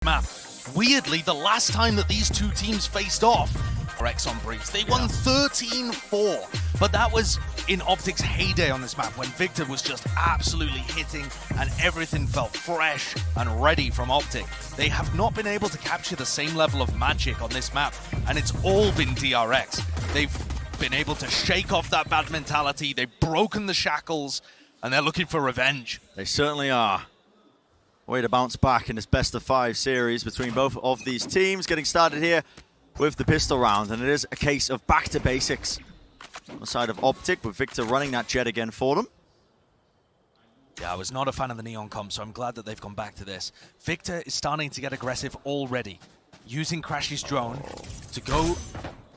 Map. Weirdly, the last time that these two teams faced off, DRX on Breeze, they won 13-4. But that was in Optic's heyday on this map, when Victor was just absolutely hitting and everything felt fresh and ready from Optic. They have not been able to capture the same level of magic on this map, and it's all been DRX. They've been able to shake off that bad mentality, they've broken the shackles, and they're looking for revenge. They certainly are. Way to bounce back in this best-of-5 series between both of these teams. Getting started here with the pistol round, and it is a case of back to basics on the side of Optic, with Victor running that jet again for them. Yeah, I was not a fan of the Neon comp, so I'm glad that they've gone back to this. Victor is starting to get aggressive already, using Crashy's drone to go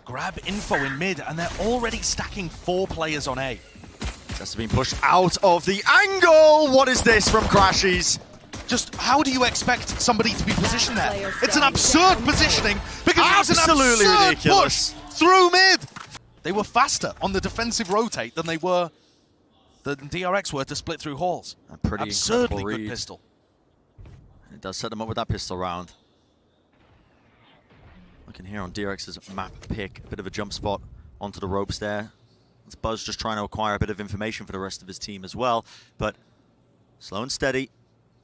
grab info in mid, and they're already stacking 4 players on A. Just been pushed out of the angle. What is this from Crashy's? Just how do you expect somebody to be positioned there? It's an absurd positioning because it's an absurd ridiculous push through mid. They were faster on the defensive rotate than DRX were to split through halls. A pretty absurdly good read. pistol. It does set them up with that pistol round. Looking here on DRX's map pick, a bit of a jump spot onto the ropes there. It's Buzz just trying to acquire a bit of information for the rest of his team as well, but slow and steady.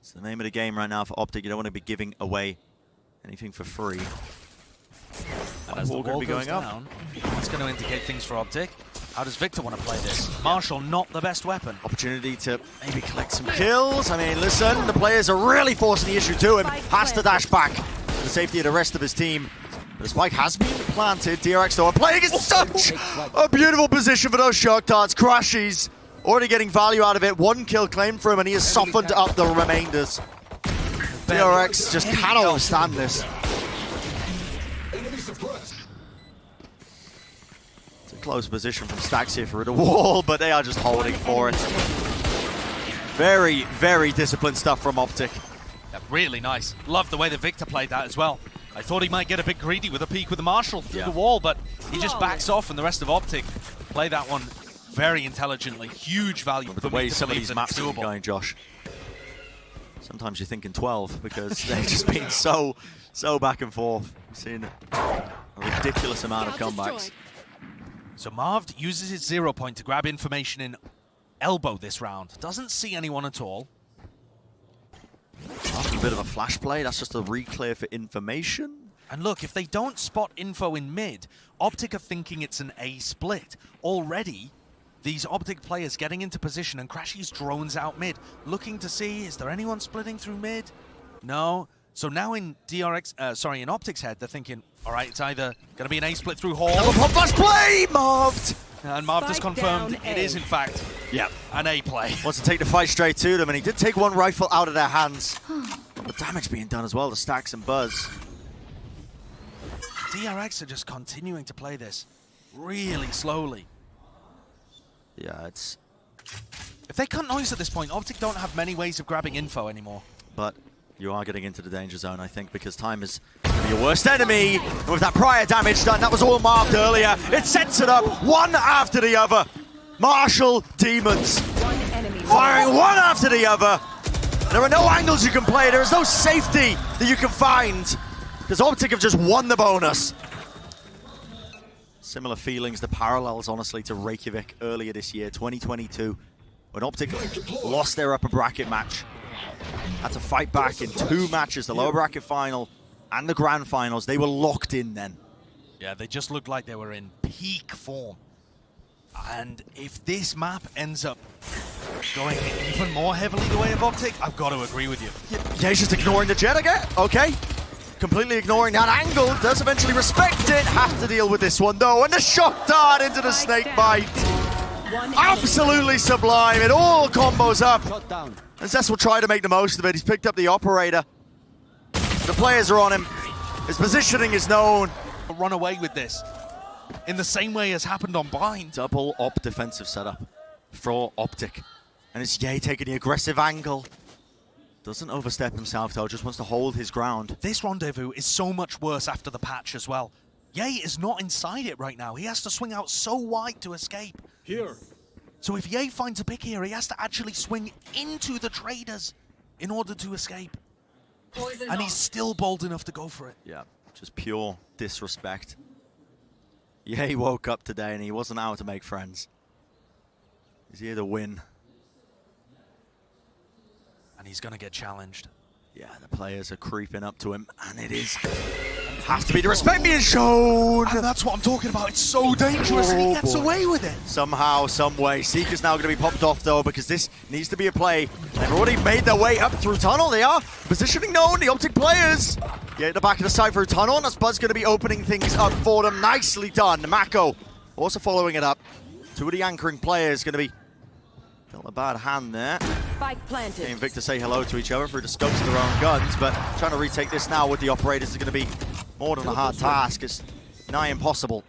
It's the name of the game right now for Optic. You don't want to be giving away anything for free. And as the wall goes down, that's going to indicate things for Optic. How does Victor want to play this? Marshall, not the best weapon. Opportunity to maybe collect some kills. I mean, listen, the players are really forcing the issue to him. Has to dash back for the safety of the rest of his team. But the spike has been planted. DRX, though, are playing in such a beautiful position for those shock darts. Crashies already getting value out of it. 1 kill claimed for him, and he has softened up the remainders. DRX just cannot withstand this. It's a close position from Stacks here for the wall, but they are just holding for it. Very, very disciplined stuff from Optic. Yeah, really nice. Love the way that Victor played that as well. I thought he might get a bit greedy with a peek with the Marshall through the wall, but he just backs off, and the rest of Optic play that one very intelligently. Huge value for the way some of these maps are going, Josh. Sometimes you're thinking 12 because they've just been so back and forth. We've seen a ridiculous amount of comebacks. So Marv uses his 0 point to grab information in elbow this round. Doesn't see anyone at all. After a bit of a flash play, that's just a re-clear for information. And look, if they don't spot info in mid, Optic are thinking it's an A split. Already, these Optic players getting into position, and Crashy's drones out mid, looking to see, is there anyone splitting through mid? No. So now in in Optic's head, they're thinking, all right, it's either going to be an A split through hall. Double pop flash play, Marv! And Marv just confirmed it is, in fact, an A play. Wants to take the fight straight to them, and he did take 1 rifle out of their hands. But damage being done as well to Stacks and Buzz. DRX are just continuing to play this really slowly. Yeah, it's... If they cut noise at this point, Optic don't have many ways of grabbing info anymore. But you are getting into the danger zone, I think, because time is going to be your worst enemy. And with that prior damage done, that was all marked earlier. It sets it up, one after the other. Marshall Demons firing one after the other. There are no angles you can play. There is no safety that you can find, because Optic have just won the bonus. Similar feelings, the parallels, honestly, to Reykjavik earlier this year, 2022, when Optic lost their upper bracket match. Had to fight back in 2 matches, the lower bracket final and the grand finals. They were locked in then. Yeah, they just looked like they were in peak form. And if this map ends up going even more heavily the way of Optic, I've got to agree with you. Yeah, he's just ignoring the jet again. Okay. Completely ignoring that angle. Does eventually respect it. Have to deal with this one, though. And the shock dart into the snake bite. Absolutely sublime. It all combos up. And Zess will try to make the most of it. He's picked up the operator. The players are on him. His positioning is known. Run away with this in the same way as happened on Bind. Double op defensive setup for Optic. And it's Ye taking the aggressive angle. Doesn't overstep himself, though. Just wants to hold his ground. This rendezvous is so much worse after the patch as well. Ye is not inside it right now. He has to swing out so wide to escape. Here. So if Ye finds a pick here, he has to actually swing into the traders in order to escape. And he's still bold enough to go for it. Yeah, just pure disrespect. Yeah, he woke up today and he wasn't out to make friends. He's here to win. And he's going to get challenged. Yeah, the players are creeping up to him, and it has to be the respect being shown. And that's what I'm talking about. It's so dangerous, and he gets away with it. Somehow, some way. Seeker's now going to be popped off, though, because this needs to be a play. They've already made their way up through tunnel. They are positioning known, the Optic players. Get at the back of the side through tunnel, and that's Buzz going to be opening things up for them. Nicely done. Mako also following it up. Two of the anchoring players going to be dealt a bad hand there. Spike planted. Seeing Victor say hello to each other through the scopes of their own guns, but trying to retake this now with the operators is going to be more than a hard task. It's nigh impossible.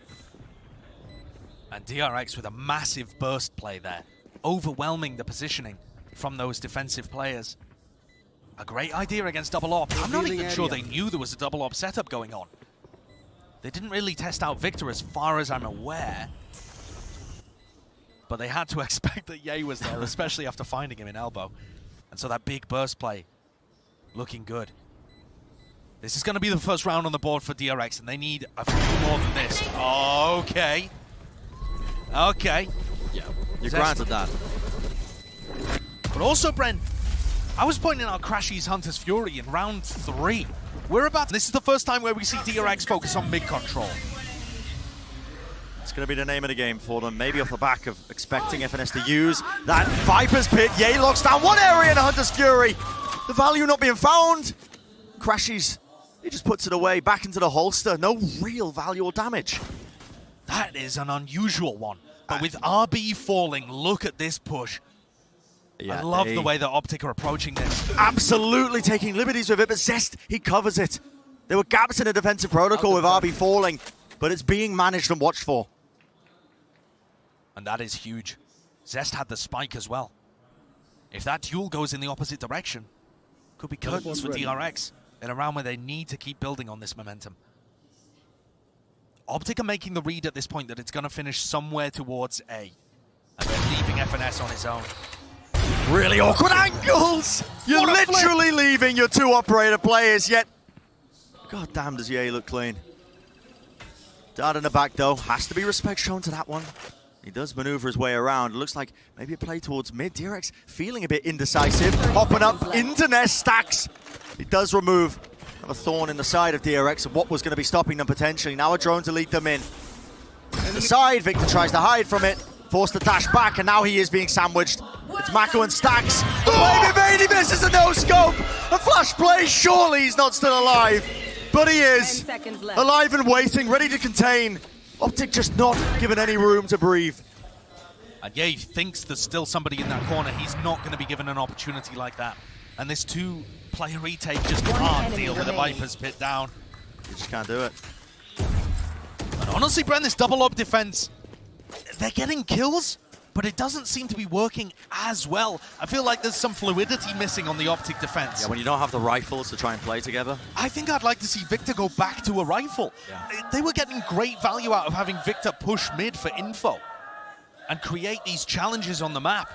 And DRX with a massive burst play there, overwhelming the positioning from those defensive players. A great idea against double op. I'm not even sure they knew there was a double op setup going on. They didn't really test out Victor as far as I'm aware. But they had to expect that Ye was there, especially after finding him in elbow. And so that big burst play looking good. This is going to be the first round on the board for DRX, and they need a few more than this. Okay. Okay. Yeah, you're granted that. But also, Brent, I was pointing out Crashy's Hunter's Fury in round 3. This is the first time where we see DRX focus on mid control. It's going to be the name of the game for them. Maybe off the back of expecting FNS to use that Viper's Pit. Ye locks down one area in the Hunter's Fury. The value not being found. Crashies, he just puts it away, back into the holster. No real value or damage. That is an unusual one. But with RB falling, look at this push. Yeah, I love the way that Optic are approaching this. Absolutely taking liberties with it, but Zest, he covers it. There were gaps in the defensive protocol with RB falling, but it's being managed and watched for. And that is huge. Zest had the spike as well. If that duel goes in the opposite direction, could be curtains for DRX in a round where they need to keep building on this momentum. Optic are making the read at this point that it's going to finish somewhere towards A. And they're leaving FNS on his own. Really awkward angles! You're literally leaving your two operator players, yet... God damn, does Ye look clean. Dart in the back, though. Has to be respect shown to that one. He does maneuver his way around. It looks like maybe a play towards mid. DRX feeling a bit indecisive. Hopping up into Nest stacks. He does remove a thorn in the side of DRX of what was going to be stopping them potentially. Now a drone to lead them in. The side, Victor tries to hide from it. Forced to dash back, and now he is being sandwiched. It's Mako and Stacks. The play made, he misses a no-scope. A flash play, surely he's not still alive. But he is alive and waiting, ready to contain. Optic just not given any room to breathe. And yeah, he thinks there's still somebody in that corner. He's not going to be given an opportunity like that. And this two-player retake just can't deal with the Viper's Pit down. You just can't do it. And honestly, Brent, this double-op defense, they're getting kills, but it doesn't seem to be working as well. I feel like there's some fluidity missing on the Optic defense. Yeah, when you don't have the rifles to try and play together. I think I'd like to see Victor go back to a rifle. Yeah. They were getting great value out of having Victor push mid for info and create these challenges on the map.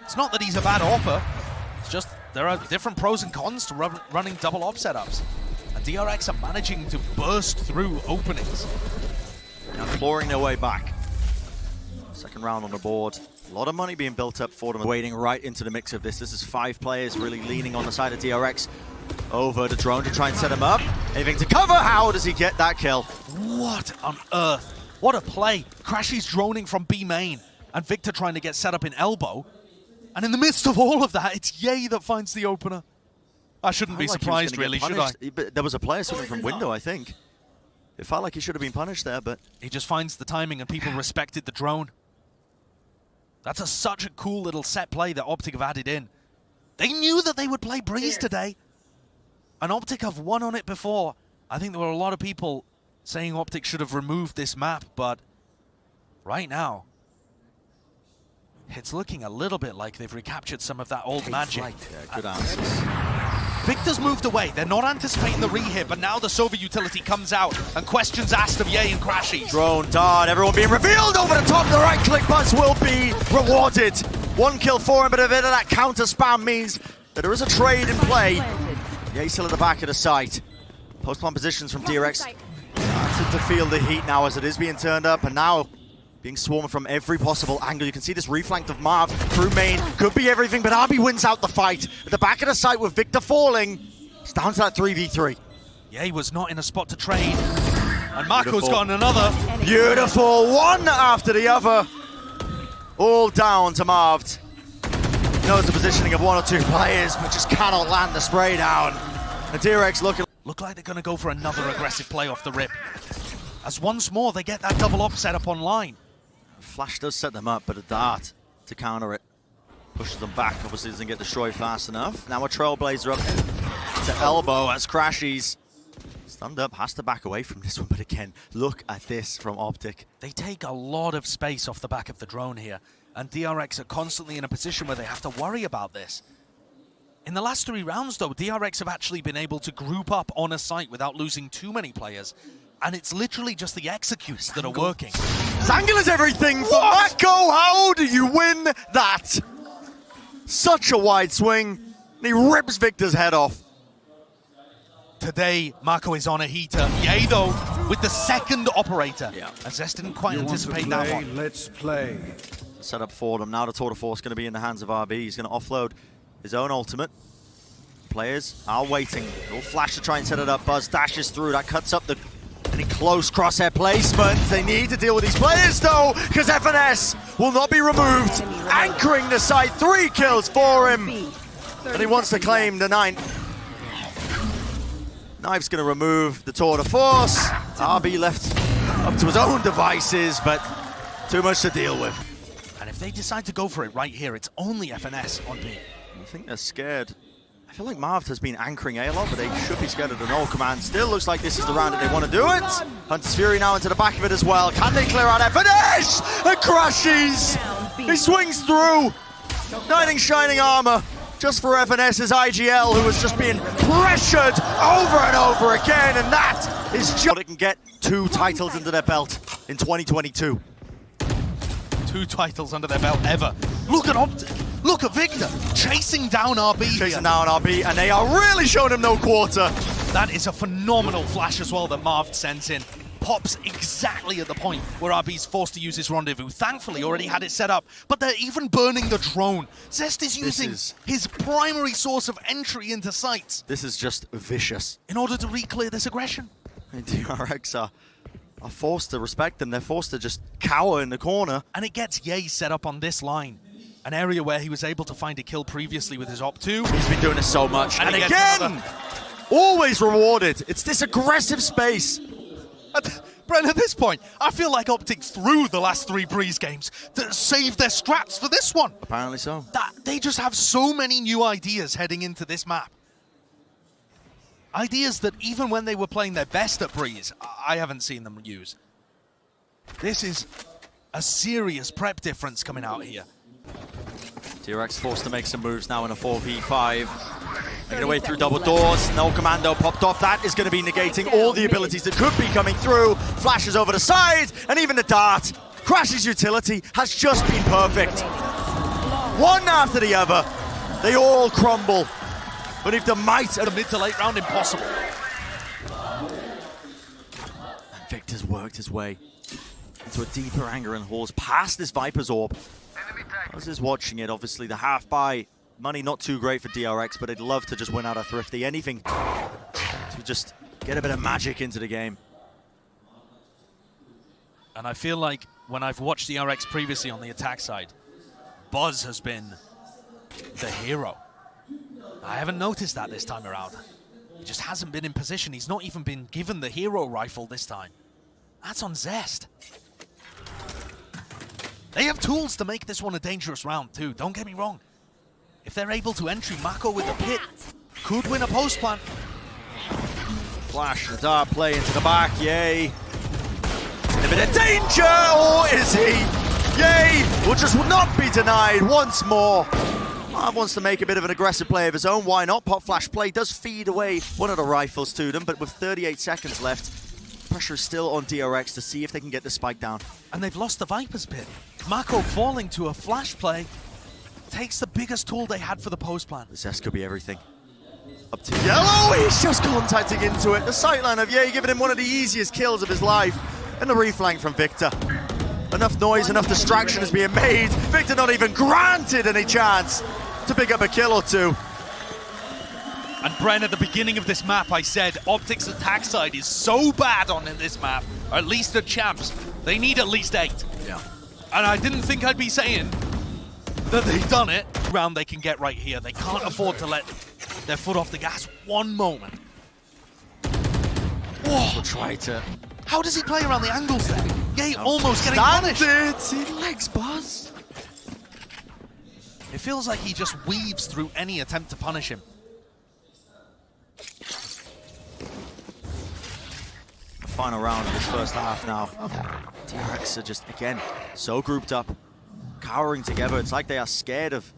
It's not that he's a bad opper, it's just there are different pros and cons to running double op setups. And DRX are managing to burst through openings. Now clawing their way back. Second round on the board. A lot of money being built up for them. Wading right into the mix of this. This is 5 players really leaning on the side of DRX. Over the drone to try and set him up. Anything to cover. How does he get that kill? What on earth? What a play. Crashy's droning from B main. And Victor trying to get set up in elbow. And in the midst of all of that, it's Ye that finds the opener. I shouldn't be surprised, really, should I? But there was a player swinging from window, I think. It felt like he should have been punished there, but... He just finds the timing and people respected the drone. That's such a cool little set play that Optic have added in. They knew that they would play Breeze today. And Optic have won on it before. I think there were a lot of people saying Optic should have removed this map, but right now, it's looking a little bit like they've recaptured some of that old magic. Yeah, good answers. Victor's moved away. They're not anticipating the re-hit, but now the Sova utility comes out and questions asked of Ye and Crashy. Drone, dart, everyone being revealed over the top. The right-click buzz will be rewarded. 1 kill for him, but a bit of that counter spam means that there is a trade in play. Yay still at the back of the site. Post-plant positions from DRX. Starting to feel the heat now as it is being turned up, and now being swarmed from every possible angle. You can see this reflanked of Marv through main. Could be everything, but RB wins out the fight. At the back of the site with Victor falling. It's down to that 3v3. Yeah, he was not in a spot to trade. And Marco's got another. Beautiful, one after the other. All down to Marv. Knows the positioning of one or two players, but just cannot land the spray down. The DRX look like they're going to go for another aggressive play off the rip. As once more, they get that double op set up online. Flash does set them up, but a dart to counter it. Pushes them back, obviously doesn't get destroyed fast enough. Now a Trailblazer up to elbow as Crashies. Stunned up, has to back away from this one, but again, look at this from Optic. They take a lot of space off the back of the drone here, and DRX are constantly in a position where they have to worry about this. In the last 3 rounds though, DRX have actually been able to group up on a site without losing too many players, and it's literally just the executes that are working. Zangle is everything for Mako. How do you win that? Such a wide swing, and he rips Victor's head off. Today, Marco is on a heater. Yay, though, with the second operator. Yeah. And Zest didn't quite anticipate that one. Let's play. Set up for them. Now the tour de force going to be in the hands of RB. He's going to offload his own ultimate. Players are waiting. Little flash to try and set it up. Buzz dashes through. That cuts up the any close crosshair placement. They need to deal with these players, though, because FNS will not be removed. Anchoring the site. 3 kills for him. And he wants to claim the 9th. Knife's going to remove the tour de force. RB left up to his own devices, but too much to deal with. And if they decide to go for it right here, it's only FNS on B. I think they're scared. I feel like Marv has been anchoring A lot, but they should be scared of the null command. Still looks like this is the round that they want to do it. Hunter's Fury now into the back of it as well. Can they clear out FNS? And Crashies! He swings through. Knight in shining armor. Just for FNS's IGL, who was just being pressured over and over again, and that is just... They can get 2 titles under their belt in 2022. 2 titles under their belt ever. Look at Optic. Look at Victor chasing down RB. Chasing down RB, and they are really showing him no quarter. That is a phenomenal flash as well that Marv sends in. Pops exactly at the point where RB's forced to use his rendezvous. Thankfully, already had it set up, but they're even burning the drone. Zest is using his primary source of entry into sites. This is just vicious. In order to re-clear this aggression. And DRX are forced to respect them. They're forced to just cower in the corner. And it gets Ye set up on this line. An area where he was able to find a kill previously with his Op2. He's been doing this so much. And again, always rewarded. It's this aggressive space. Brent, at this point, I feel like Optic threw the last 3 Breeze games to save their strats for this one. Apparently so. They just have so many new ideas heading into this map. Ideas that even when they were playing their best at Breeze, I haven't seen them use. This is a serious prep difference coming out here. DRX forced to make some moves now in a 4v5. Making their way through double doors. No commando popped off. That is going to be negating all the abilities that could be coming through. Flashes over the side, and even the dart. Crash's utility has just been perfect. One after the other, they all crumble beneath the might of the mid to late round. Impossible. And Victor's worked his way into a deeper anger and Halls past this Viper's Orb. Buzz is watching it, obviously. The half buy money not too great for DRX, but they'd love to just win out of Thrifty. Anything to just get a bit of magic into the game. And I feel like when I've watched DRX previously on the attack side, Buzz has been the hero. I haven't noticed that this time around. He just hasn't been in position. He's not even been given the hero rifle this time. That's on Zest. They have tools to make this one a dangerous round too, don't get me wrong. If they're able to entry Mako with the pit, could win a post plant. Flash, the dart play into the back, Yay. In a bit of danger, or is he? Yay, will just not be denied once more. Marv wants to make a bit of an aggressive play of his own, why not? Pop flash play does feed away one of the rifles to them, but with 38 seconds left, pressure is still on DRX to see if they can get the spike down. And they've lost the Viper's pit. Mako falling to a flash play takes the biggest tool they had for the post plan. Zest could be everything. Up to Yellow, he's just contacting into it. The sightline of Ye giving him one of the easiest kills of his life. And the reflank from Victor. Enough noise, enough distraction is being made. Victor not even granted any chance to pick up a kill or two. And Bren, at the beginning of this map, I said Optic's attack side is so bad on this map, or at least the champs. They need at least 8. Yeah. And I didn't think I'd be saying that they've done it. Round they can get right here. They can't afford to let their foot off the gas one moment. We'll try to... How does he play around the angles there? Ye almost getting punished. He likes Buzz. It feels like he just weaves through any attempt to punish him. Final round of this first half now. DRX are just, again, so grouped up, cowering together. It's like they are scared of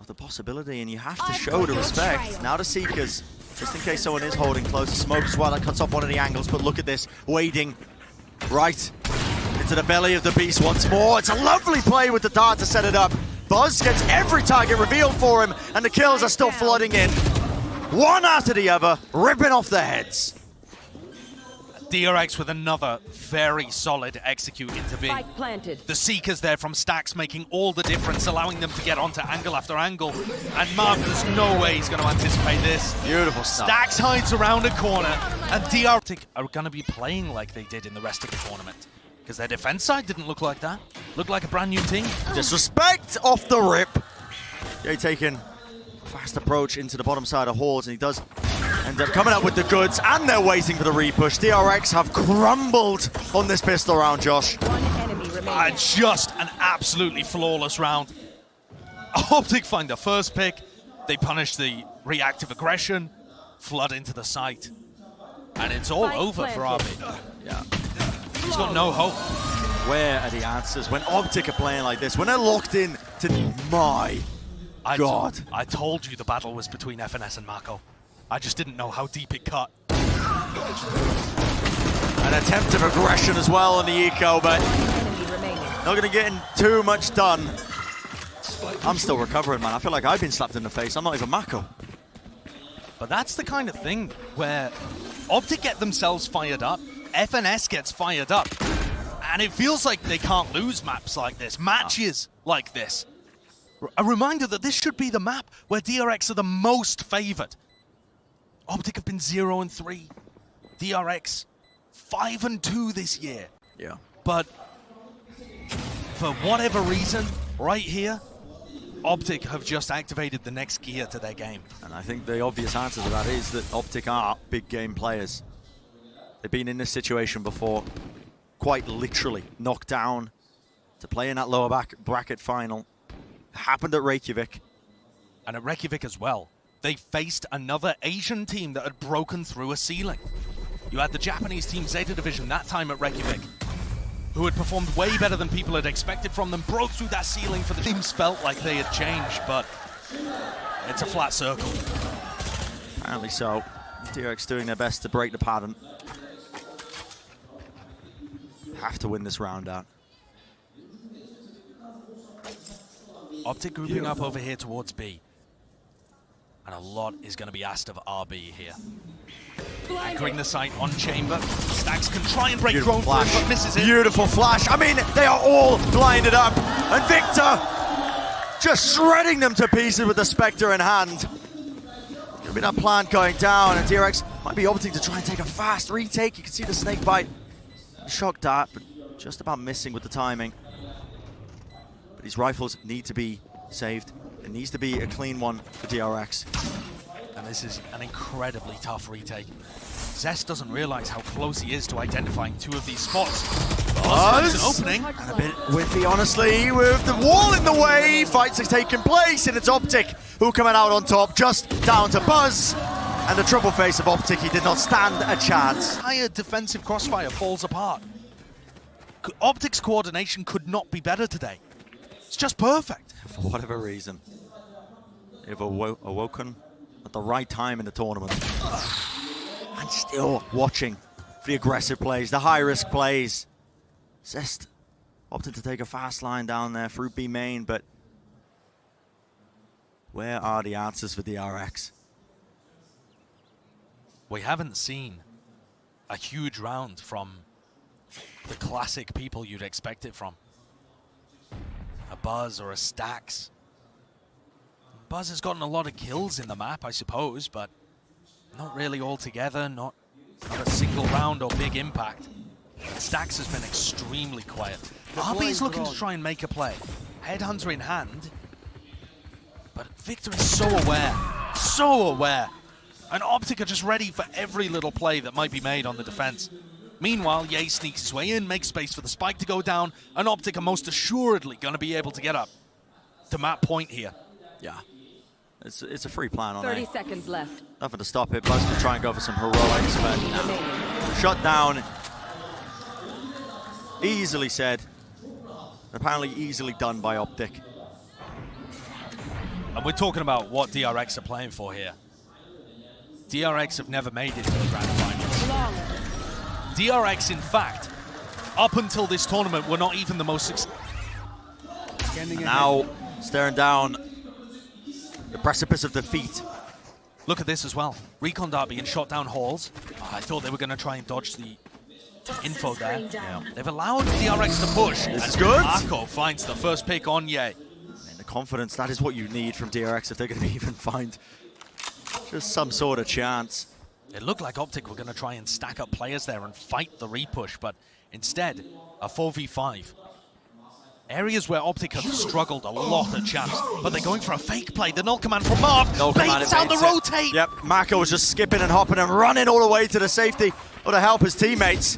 the possibility, and you have to show the respect. Now the Seekers, just in case someone is holding close. Smoke as well, that cuts off one of the angles, but look at this, wading right into the belly of the beast once more. It's a lovely play with the dart to set it up. Buzz gets every target revealed for him, and the kills are still flooding in. One after the other, ripping off their heads. DRX with another very solid execute into B. The Seekers there from Stacks making all the difference, allowing them to get onto angle after angle. And Mark, there's no way he's going to anticipate this. Beautiful stuff. Stacks hides around a corner, and DRX are going to be playing like they did in the rest of the tournament. Because their defense side didn't look like that. Looked like a brand new team. Disrespect off the rip. Jay taking fast approach into the bottom side of Halls, and he does end up coming up with the goods, and they're waiting for the repush. DRX have crumbled on this pistol round, Josh. One enemy remaining. Just an absolutely flawless round. Optic find the first pick. They punish the reactive aggression, flood into the site, and it's all over for RB. Yeah. He's got no hope. Where are the answers when Optic are playing like this? When they're locked in to my God. I told you the battle was between FNS and Mako. I just didn't know how deep it cut. An attempt of aggression as well on the eco, but not going to get in too much done. I'm still recovering, man. I feel like I've been slapped in the face. I'm not even Mako. But that's the kind of thing where Optic get themselves fired up, FNS gets fired up, and it feels like they can't lose maps like this, matches like this. A reminder that this should be the map where DRX are the most favored. Optic have been 0-3. DRX 5-2 this year. Yeah. But for whatever reason, right here, Optic have just activated the next gear to their game. And I think the obvious answer to that is that Optic are big game players. They've been in this situation before, quite literally knocked down to play in that lower bracket final. Happened at Reykjavik. And at Reykjavik as well, they faced another Asian team that had broken through a ceiling. You had the Japanese team Zeta Division that time at Reykjavik, who had performed way better than people had expected from them, broke through that ceiling for the teams, felt like they had changed, but it's a flat circle. Apparently so. DRX doing their best to break the pattern. Have to win this round out. Optic grouping up over here towards B. And a lot is going to be asked of RB here. Anchoring the site on chamber. Stacks can try and break drone through, but misses it. Beautiful flash. I mean, they are all blinded up. And Victor just shredding them to pieces with the Spectre in hand. Gonna be that plant going down, and DRX might be opting to try and take a fast retake. You can see the snake bite. Shock dart, but just about missing with the timing. But these rifles need to be saved. It needs to be a clean one for DRX. And this is an incredibly tough retake. Zest doesn't realize how close he is to identifying two of these spots. Buzz an opening. And a bit whiffy, honestly, with the wall in the way. Fights are taking place, and it's Optic who coming out on top, just down to Buzz. And the triple face of Optic, he did not stand a chance. Entire defensive crossfire falls apart. Optic's coordination could not be better today. It's just perfect. For whatever reason, they've awoken at the right time in the tournament. And still watching for the aggressive plays, the high-risk plays. Zest opted to take a fast line down there through B main, but Where are the answers for DRX? We haven't seen a huge round from the classic people you'd expect it from. A Buzz or a Stax. Buzz has gotten a lot of kills in the map, I suppose, but not really all together, not a single round or big impact. Stax has been extremely quiet. RB's looking to try and make a play. Headhunter in hand, but Victor is so aware. And Optic are just ready for every little play that might be made on the defense. Meanwhile, Ye sneaks his way in, makes space for the spike to go down, and Optic are most assuredly going to be able to get up to map point here. Yeah, it's a free plan on 30 A. seconds left. Nothing to stop it. Buzz can try and go for some heroics, but shut down. Easily said. Apparently easily done by Optic. And we're talking about what DRX are playing for here. DRX have never made it to the grand finals. DRX, in fact, up until this tournament, were not even the most successful. Now, staring down the precipice of defeat. Look at this as well. Recon Dart being shot down halls. I thought they were going to try and dodge the info there. Yeah. They've allowed DRX to push. This is good. Marco finds the first pick on Ye. And the confidence, that is what you need from DRX if they're going to even find just some sort of chance. It looked like Optic were going to try and stack up players there and fight the repush, but instead, a 4v5. Areas where Optic have struggled a lot at champs, but they're going for a fake play. The null command from Marv. Baits out the rotate. Yep, Marco was just skipping and hopping and running all the way to the safety or to help his teammates.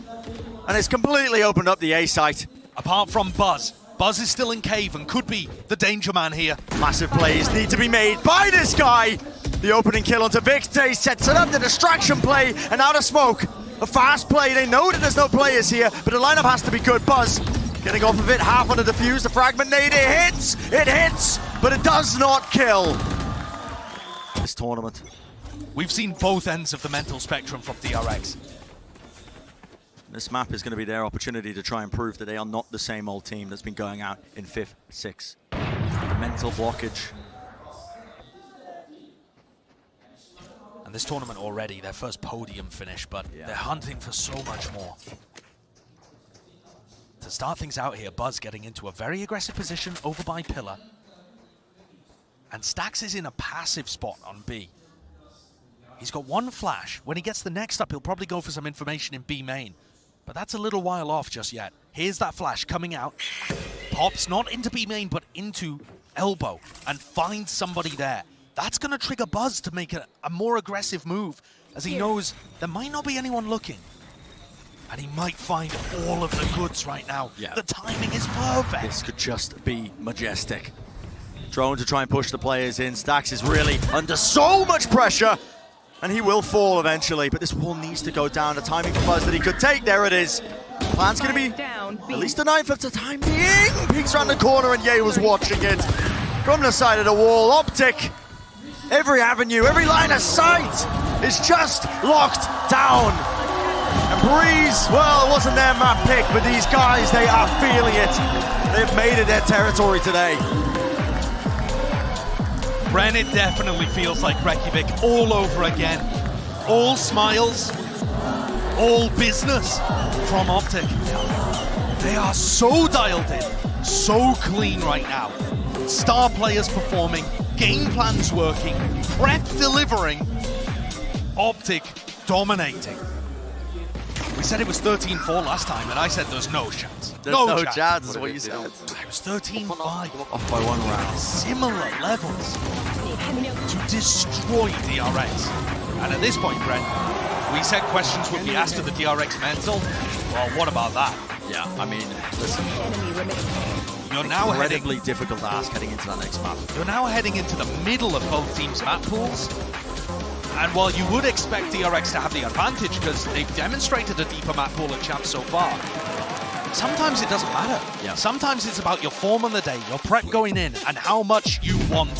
And it's completely opened up the A site. Apart from Buzz. Buzz is still in cave and could be the danger man here. Massive plays need to be made by this guy. The opening kill onto VCT sets it up, the distraction play, and out of smoke. A fast play, they know that there's no players here, but the lineup has to be good. Buzz getting off of it, half on the defuse, the fragment nade, it hits, but it does not kill. This tournament. We've seen both ends of the mental spectrum from DRX. This map is going to be their opportunity to try and prove that they are not the same old team that's been going out in 5th, 6th. Mental blockage. And this tournament already, their first podium finish, but they're hunting for so much more. To start things out here, Buzz getting into a very aggressive position over by Pillar. And Stax is in a passive spot on B. He's got one flash. When he gets the next up, he'll probably go for some information in B main. But that's a little while off just yet. Here's that flash coming out. Pops not into B main, but into elbow and finds somebody there. That's going to trigger Buzz to make a more aggressive move, as he knows there might not be anyone looking. And he might find all of the goods right now. Yeah. The timing is perfect. This could just be majestic. Drone to try and push the players in. Stax is really under so much pressure, and he will fall eventually, but this wall needs to go down. The timing for Buzz that he could take, there it is. Plan's going to be at least a 9th of the time being. Peeks around the corner, and Ye was watching it from the side of the wall. Optic, every avenue, every line of sight is just locked down. And Breeze, well, it wasn't their map pick, but these guys, they are feeling it. They've made it their territory today. Bren, it definitely feels like Reykjavik all over again. All smiles, all business from Optic. They are so dialed in, so clean right now. Star players performing, game plans working, prep delivering, Optic dominating. We said it was 13-4 last time, and I said there's no chance. There's no chance is what you said. It was 13-5. Off by 1 round. Similar levels to destroy DRX. And at this point, Brent, we said questions would be asked of the DRX mental. Well, what about that? Yeah, I mean, listen. You're now incredibly difficult to ask heading into that next map. You're now heading into the middle of both teams' map pools. And while you would expect DRX to have the advantage because they've demonstrated a deeper map pool at champs so far, sometimes it doesn't matter. Yeah. Sometimes it's about your form on the day, your prep going in, and how much you want